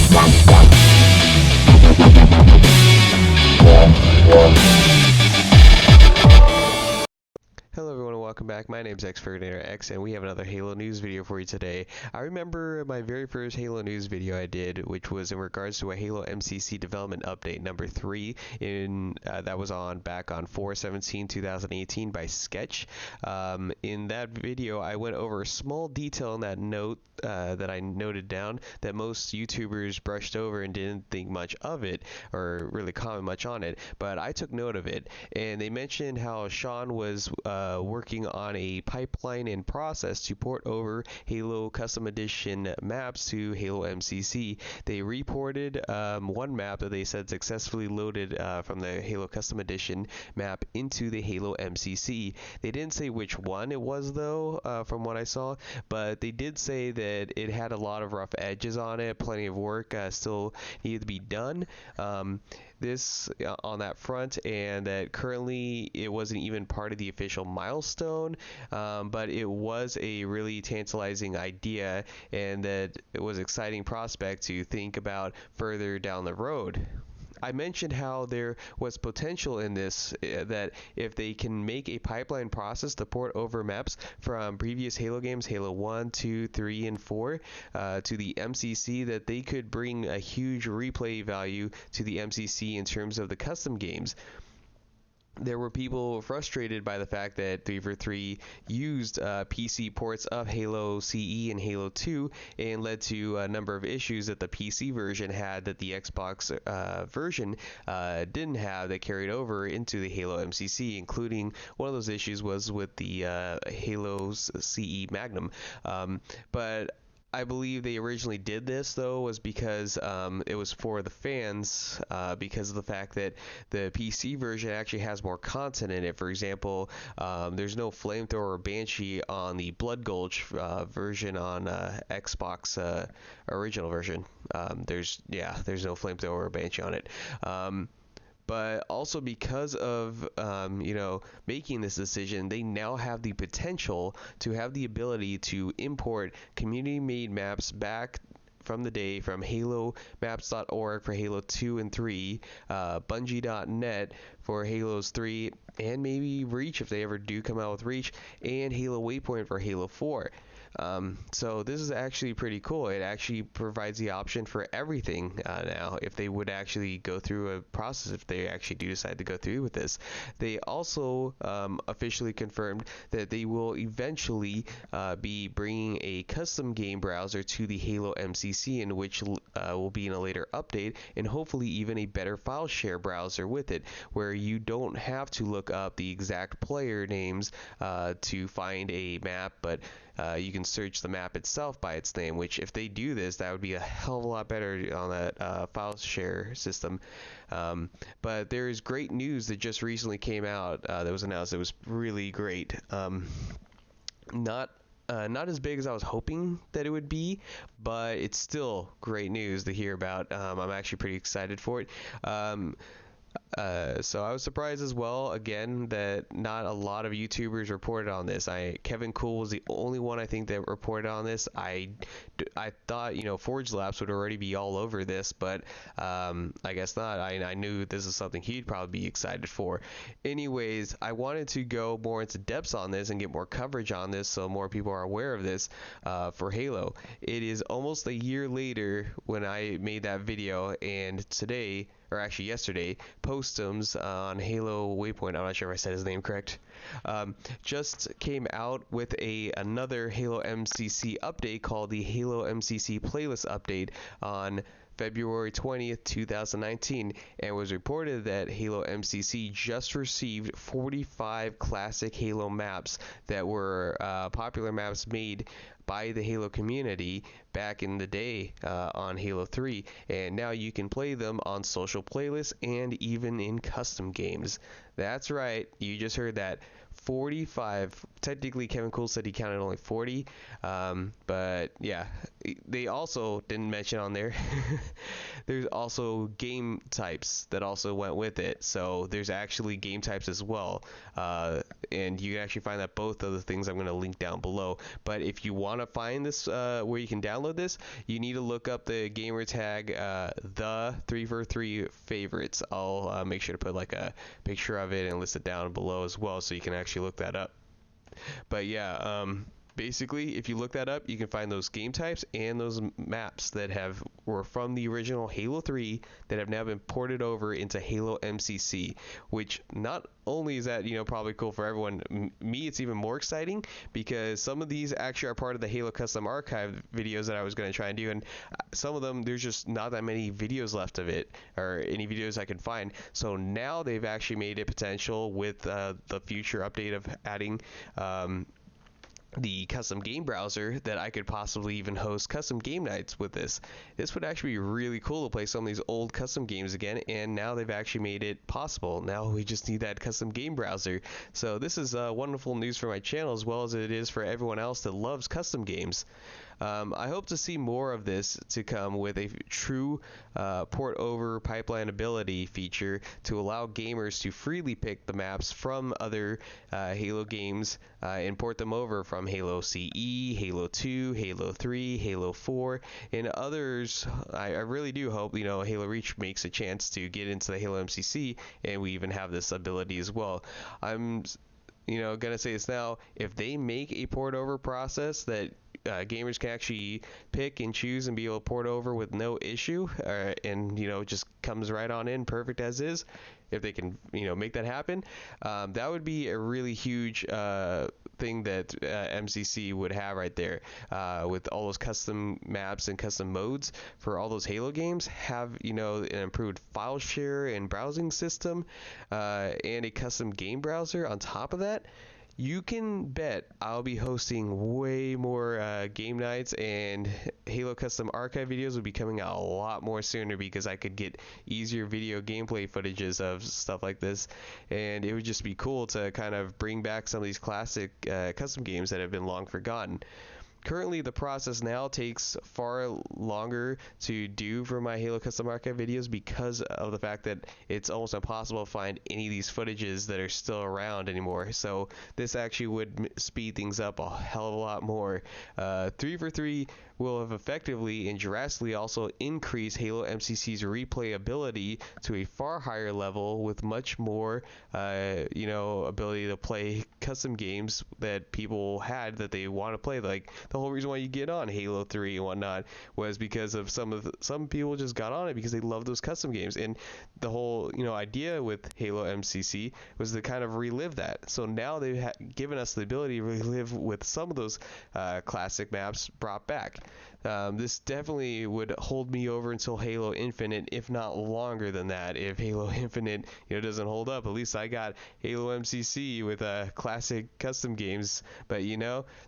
Hello everyone and welcome back. My name is xRaWr, and we have another Halo news video for you today. I remember my very first Halo news video I did, which was in regards to a Halo MCC development update number 3 that was back on 4/17/2018 by Sketch. In that video I went over a small detail in that note that I noted down that most YouTubers brushed over and didn't think much of it or really comment much on it, but I took note of it, and they mentioned how Sean was working on a pipeline in process to port over Halo Custom Edition maps to Halo MCC. They reported one map that they said successfully loaded from the Halo Custom Edition map into the Halo MCC. They didn't say which one it was though, from what I saw, but they did say that it had a lot of rough edges on it, plenty of work still needed to be done. This on that front, and that currently it wasn't even part of the official milestone, but it was a really tantalizing idea, and that it was an exciting prospect to think about further down the road. I mentioned how there was potential in this, that if they can make a pipeline process to port over maps from previous Halo games, Halo 1, 2, 3, and 4, to the MCC, that they could bring a huge replay value to the MCC in terms of the custom games. There were people frustrated by the fact that 343 used PC ports of Halo CE and Halo 2 and led to a number of issues that the PC version had that the Xbox version didn't have, that carried over into the Halo MCC, including one of those issues was with the Halo CE Magnum. But I believe they originally did this though was because it was for the fans, because of the fact that the PC version actually has more content in it. For example, there's no flamethrower or banshee on the Blood Gulch version on Xbox original version. There's no flamethrower or banshee on it. But also because of making this decision, they now have the potential to have the ability to import community-made maps back from the day from HaloMaps.org for Halo 2 and 3, Bungie.net for Halos 3, and maybe Reach if they ever do come out with Reach, and Halo Waypoint for Halo 4. So this is actually pretty cool. It actually provides the option for everything now if they would actually go through a process, if they actually do decide to go through with this. They also officially confirmed that they will eventually be bringing a custom game browser to the Halo MCC, in which will be in a later update, and hopefully even a better file share browser with it, where you don't have to look up the exact player names to find a map, but you can search the map itself by its name, which if they do this, that would be a hell of a lot better on that file share system. But there is great news that just recently came out that was announced. It was really great. Not as big as I was hoping that it would be, but it's still great news to hear about. I'm actually pretty excited for it. So I was surprised as well, again, that not a lot of YouTubers reported on this. Kevin Cool was the only one I think that reported on this. I thought, Forge Labs would already be all over this, but I guess not. I knew this is something he'd probably be excited for. Anyways, I wanted to go more into depths on this and get more coverage on this so more people are aware of this for Halo. It is almost a year later when I made that video, and today, or actually yesterday, Postums on Halo Waypoint, I'm not sure if I said his name correct, just came out with another Halo MCC update called the Halo MCC Playlist Update on February 20th, 2019, and was reported that Halo MCC just received 45 classic Halo maps that were popular maps made by the Halo community back in the day on Halo 3, and now you can play them on social playlists and even in custom games. That's right, you just heard that. 45. Technically, Kevin Cool said he counted only 40, but yeah, they also didn't mention on there, there's also game types that also went with it. So there's actually game types as well, and you can actually find that both of the things I'm going to link down below. But if you want to find this where you can download this, you need to look up the gamer tag the 343 favorites. I'll make sure to put like a picture of it and list it down below as well, so you can actually look that up. But yeah, basically, if you look that up, you can find those game types and those maps that were from the original Halo 3 that have now been ported over into Halo MCC, which not only is that, probably cool for everyone, me, it's even more exciting because some of these actually are part of the Halo Custom Archive videos that I was going to try and do, and some of them, there's just not that many videos left of it, or any videos I can find. So now they've actually made it potential with the future update of adding the custom game browser, that I could possibly even host custom game nights with this. This would actually be really cool to play some of these old custom games again, and now they've actually made it possible. Now we just need that custom game browser. So this is wonderful news for my channel, as well as it is for everyone else that loves custom games. I hope to see more of this to come with a true port over pipeline ability feature to allow gamers to freely pick the maps from other Halo games and port them over from Halo CE, Halo 2, Halo 3, Halo 4, and others. I really do hope Halo Reach makes a chance to get into the Halo MCC, and we even have this ability as well. I'm gonna say this now: if they make a port over process that gamers can actually pick and choose and be able to port over with no issue, and just comes right on in perfect as is, if they can make that happen, that would be a really huge thing that MCC would have right there, with all those custom maps and custom modes for all those Halo games. Have an improved file share and browsing system, and a custom game browser on top of that. You can bet I'll be hosting way more game nights, and Halo Custom Archive videos will be coming out a lot more sooner because I could get easier video gameplay footages of stuff like this, and it would just be cool to kind of bring back some of these classic custom games that have been long forgotten. Currently, the process now takes far longer to do for my Halo Custom Archive videos because of the fact that it's almost impossible to find any of these footages that are still around anymore. So this actually would speed things up a hell of a lot more. 343 will have effectively and drastically also increased Halo MCC's replayability to a far higher level, with much more ability to play custom games that people had that they want to play. Like the whole reason why you get on Halo 3 and whatnot was because of some people just got on it because they love those custom games, and the whole idea with Halo MCC was to kind of relive that. So now they've given us the ability to relive with some of those classic maps brought back. This definitely would hold me over until Halo Infinite, if not longer than that. If Halo Infinite doesn't hold up, at least I got Halo MCC with classic custom games. But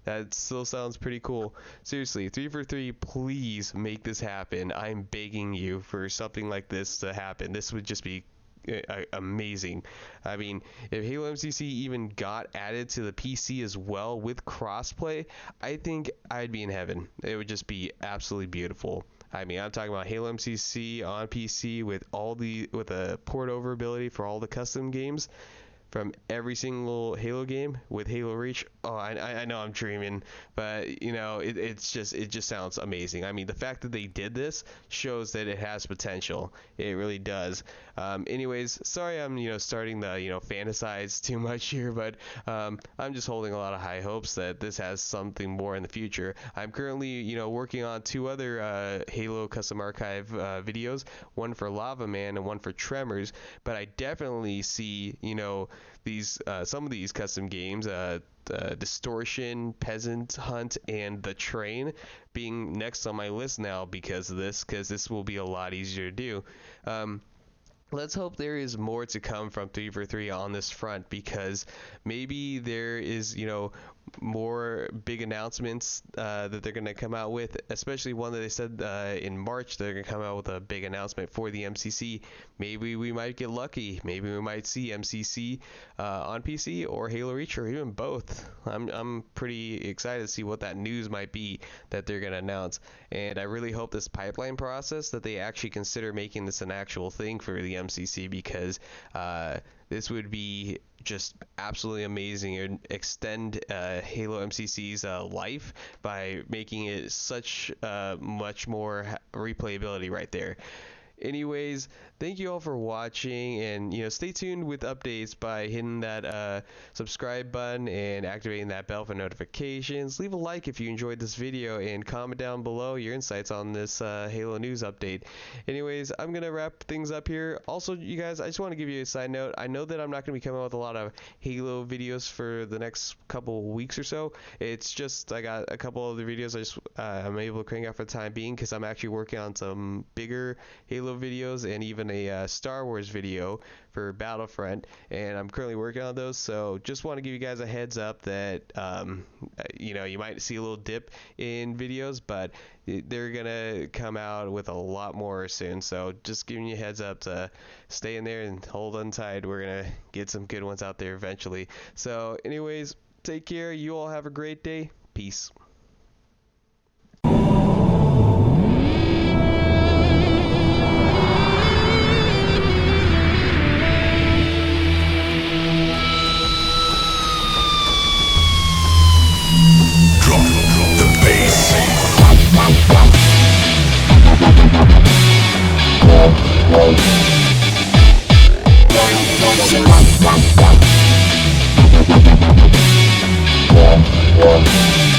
that still sounds pretty cool. Seriously, 343, please make this happen. I'm begging you for something like this to happen. This would just be amazing. I mean, if Halo MCC even got added to the PC as well with crossplay, I think I'd be in heaven. It would just be absolutely beautiful. I mean, I'm talking about Halo MCC on PC with a port over ability for all the custom games from every single Halo game with Halo Reach. Oh, I know I'm dreaming, but it just sounds amazing. I mean, the fact that they did this shows that it has potential. It really does. Anyways, sorry I'm starting the fantasize too much here, but I'm just holding a lot of high hopes that this has something more in the future. I'm currently working on 2 other Halo Custom Archive videos, one for Lava Man and one for Tremors, but I definitely see these some of these custom games, Distortion, Peasant Hunt, and The Train, being next on my list now because this will be a lot easier to do. Let's hope there is more to come from 343 on this front, because maybe there is more big announcements that they're going to come out with, especially one that they said in March they're going to come out with a big announcement for the MCC. Maybe we might get lucky. Maybe we might see MCC on PC or Halo Reach, or even both. I'm pretty excited to see what that news might be that they're going to announce. And I really hope this pipeline process, that they actually consider making this an actual thing for the MCC, because this would be just absolutely amazing and extend Halo MCC's life by making it such much more replayability right there. Anyways, thank you all for watching, and stay tuned with updates by hitting that subscribe button and activating that bell for notifications. Leave a like if you enjoyed this video, and comment down below your insights on this Halo news update. Anyways, I'm gonna wrap things up here. Also, you guys, I just want to give you a side note. I know that I'm not gonna be coming out with a lot of Halo videos for the next couple weeks or so. It's just I got a couple other videos I'm able to crank out for the time being, because I'm actually working on some bigger Halo videos and even a Star Wars video for Battlefront, and I'm currently working on those. So just want to give you guys a heads up that you might see a little dip in videos, but they're gonna come out with a lot more soon. So just giving you a heads up to stay in there and hold on tight. We're gonna get some good ones out there eventually. So anyways, take care. You all have a great day. Peace. Yeah.